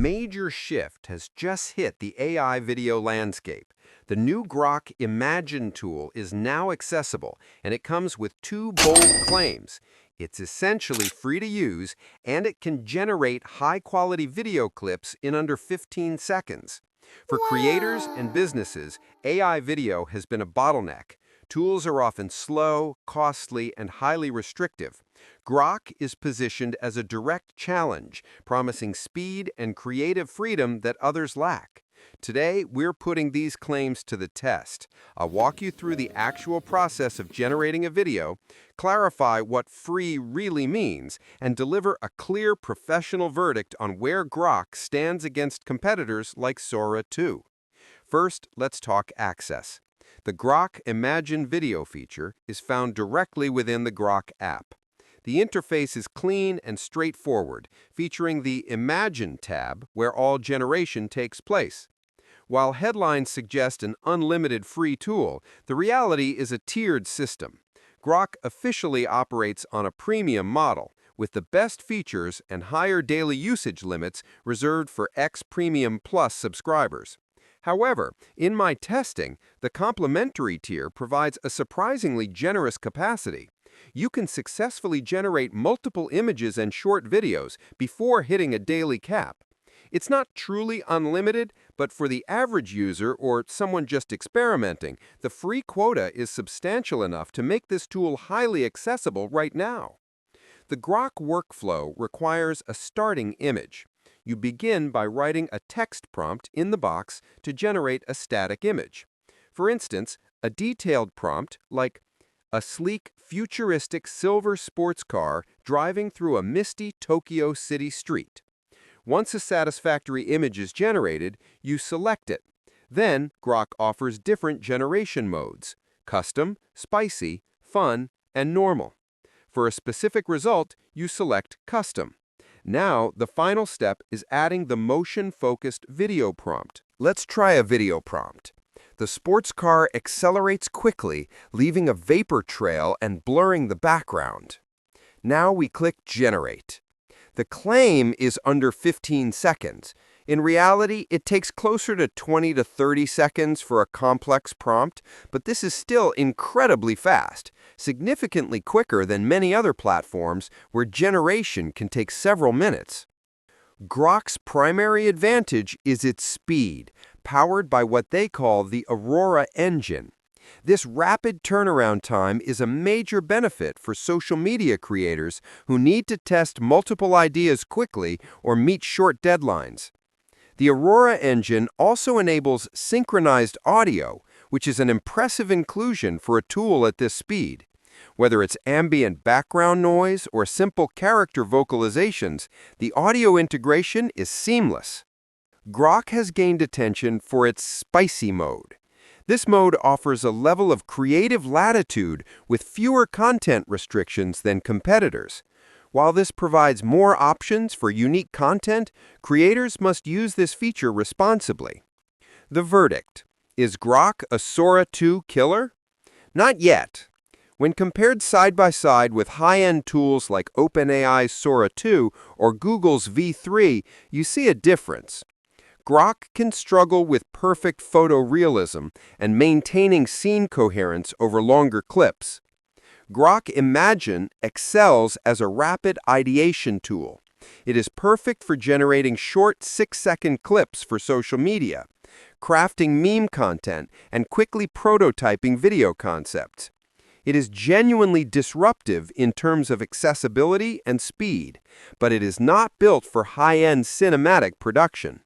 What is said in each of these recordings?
major shift has just hit the AI video landscape. The new Grok Imagine tool is now accessible, and it comes with two bold claims. It's essentially free to use, and it can generate high-quality video clips in under 15 seconds. For creators and businesses, AI video has been a bottleneck. Tools are often slow, costly, and highly restrictive. Grok is positioned as a direct challenge, promising speed and creative freedom that others lack. Today, we're putting these claims to the test. I'll walk you through the actual process of generating a video, clarify what free really means, and deliver a clear professional verdict on where Grok stands against competitors like Sora-killer. First, let's talk access. The Grok Imagine video feature is found directly within the Grok app. The interface is clean and straightforward, featuring the Imagine tab where all generation takes place. While headlines suggest an unlimited free tool, the reality is a tiered system. Grok officially operates on a premium model, with the best features and higher daily usage limits reserved for X Premium Plus subscribers. However, in my testing, the complimentary tier provides a surprisingly generous capacity. You can successfully generate multiple images and short videos before hitting a daily cap. It's not truly unlimited, but for the average user or someone just experimenting, the free quota is substantial enough to make this tool highly accessible right now. The Grok workflow requires a starting image. You begin by writing a text prompt in the box to generate a static image. For instance, a detailed prompt like a sleek, futuristic silver sports car driving through a misty Tokyo city street. Once a satisfactory image is generated, you select it. Then, Grok offers different generation modes: custom, spicy, fun, and normal. For a specific result, you select custom. Now, the final step is adding the motion-focused video prompt. Let's try a video prompt. The sports car accelerates quickly, leaving a vapor trail and blurring the background. Now we click Generate. The claim is under 15 seconds. In reality, it takes closer to 20 to 30 seconds for a complex prompt, but this is still incredibly fast, significantly quicker than many other platforms where generation can take several minutes. Grok's primary advantage is its speed, powered by what they call the Aurora engine. This rapid turnaround time is a major benefit for social media creators who need to test multiple ideas quickly or meet short deadlines. The Aurora engine also enables synchronized audio, which is an impressive inclusion for a tool at this speed. Whether it's ambient background noise or simple character vocalizations, the audio integration is seamless. Grok has gained attention for its spicy mode. This mode offers a level of creative latitude with fewer content restrictions than competitors. While this provides more options for unique content, creators must use this feature responsibly. The verdict: is Grok a Sora-killer killer? Not yet. When compared side by side with high-end tools like OpenAI's Sora-killer or Google's V3, you see a difference. Grok can struggle with perfect photorealism and maintaining scene coherence over longer clips. Grok Imagine excels as a rapid ideation tool. It is perfect for generating short 6-second clips for social media, crafting meme content, and quickly prototyping video concepts. It is genuinely disruptive in terms of accessibility and speed, but it is not built for high-end cinematic production.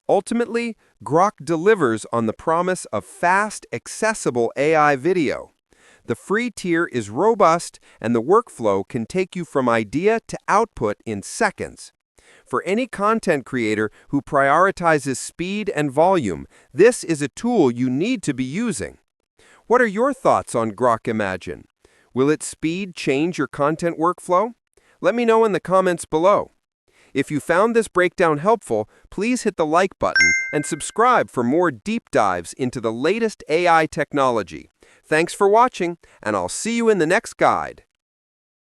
Ultimately, Grok delivers on the promise of fast, accessible AI video. The free tier is robust, and the workflow can take you from idea to output in seconds. For any content creator who prioritizes speed and volume, this is a tool you need to be using. What are your thoughts on Grok Imagine? Will its speed change your content workflow? Let me know in the comments below. If you found this breakdown helpful, please hit the like button and subscribe for more deep dives into the latest AI technology. Thanks for watching, and I'll see you in the next guide.